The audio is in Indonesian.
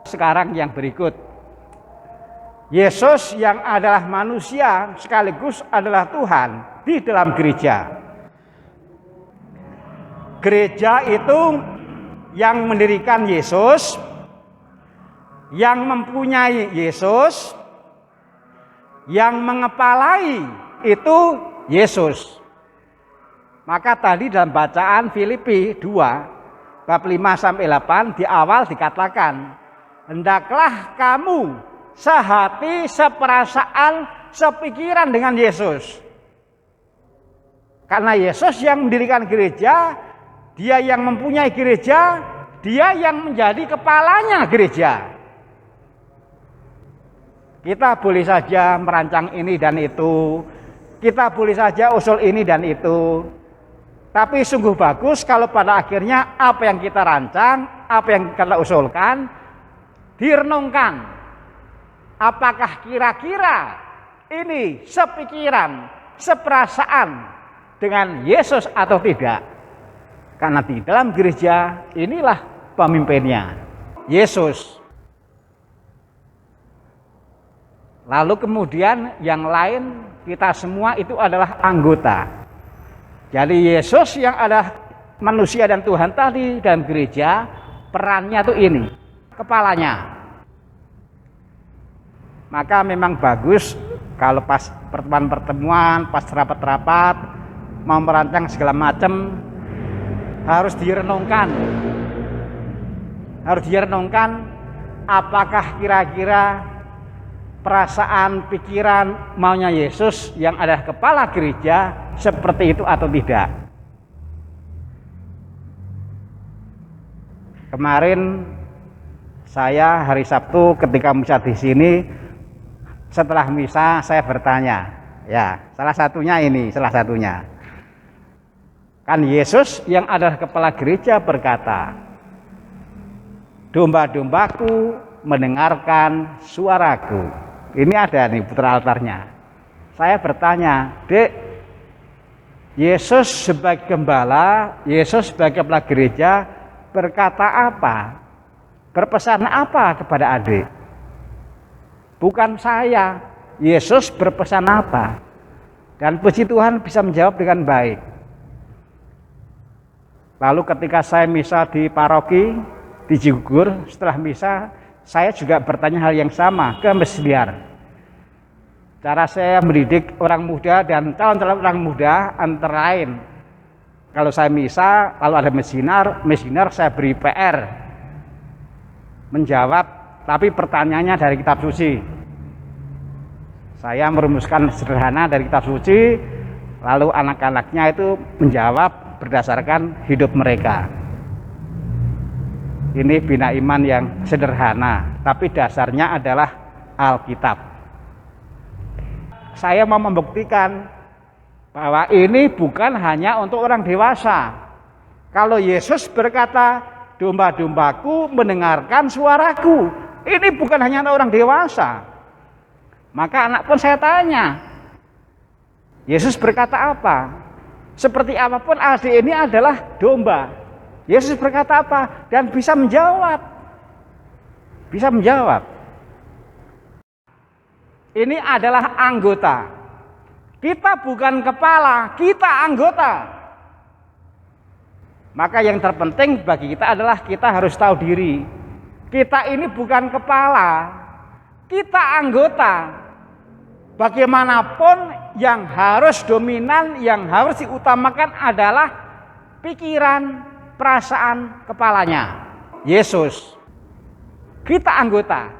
Sekarang yang berikut, Yesus yang adalah manusia sekaligus adalah Tuhan di dalam gereja. Gereja itu yang mendirikan Yesus, yang mempunyai Yesus, yang mengepalai itu Yesus. Maka tadi dalam bacaan Filipi 2 bab 5-8 di awal dikatakan, hendaklah kamu sehati, seperasaan, sepikiran dengan Yesus. Karena Yesus yang mendirikan gereja, Dia yang mempunyai gereja, Dia yang menjadi kepalanya gereja. Kita boleh saja merancang ini dan itu, kita boleh saja usul ini dan itu. Tapi sungguh bagus kalau pada akhirnya apa yang kita rancang, apa yang kita usulkan, direnungkan. Apakah kira-kira ini sepikiran, seperasaan dengan Yesus atau tidak? Karena di dalam gereja inilah pemimpinnya, Yesus. Lalu kemudian yang lain kita semua itu adalah anggota. Jadi Yesus yang adalah manusia dan Tuhan tadi dalam gereja, perannya tuh ini, kepalanya. Maka memang bagus kalau pas pertemuan-pertemuan, pas rapat-rapat, mau merancang segala macam, harus direnungkan. Harus direnungkan apakah kira-kira perasaan, pikiran, maunya Yesus yang adalah kepala gereja seperti itu atau tidak. Kemarin saya hari Sabtu ketika misa di sini, setelah misa saya bertanya, ya salah satunya ini, salah satunya. Kan Yesus yang adalah kepala gereja berkata, domba-dombaku mendengarkan suaraku. Ini ada nih putra altarnya. Saya bertanya, Dek, Yesus sebagai gembala, Yesus sebagai kepala gereja berkata apa? Berpesan apa kepada adik? Bukan saya. Yesus berpesan apa? Dan puji Tuhan bisa menjawab dengan baik. Lalu ketika saya misa di paroki di Cigugur, setelah misa saya juga bertanya hal yang sama ke Mbak Siliar. Cara saya mendidik orang muda dan calon-calon orang muda antara lain, kalau saya misa, lalu ada mesinar saya beri PR menjawab, tapi pertanyaannya dari kitab suci. Saya merumuskan sederhana dari kitab suci, lalu anak-anaknya itu menjawab berdasarkan hidup mereka. Ini bina iman yang sederhana, tapi dasarnya adalah Alkitab. Saya mau membuktikan bahwa ini bukan hanya untuk orang dewasa. Kalau Yesus berkata, domba-dombaku mendengarkan suaraku, ini bukan hanya untuk orang dewasa. Maka anak pun saya tanya, Yesus berkata apa? Seperti apapun adik ini adalah domba. Yesus berkata apa? Dan bisa menjawab. Bisa menjawab. Ini adalah anggota. Kita bukan kepala, kita anggota. Maka yang terpenting bagi kita adalah kita harus tahu diri. Kita ini bukan kepala, kita anggota. Bagaimanapun yang harus dominan, yang harus diutamakan adalah pikiran, perasaan kepalanya, Yesus. Kita anggota.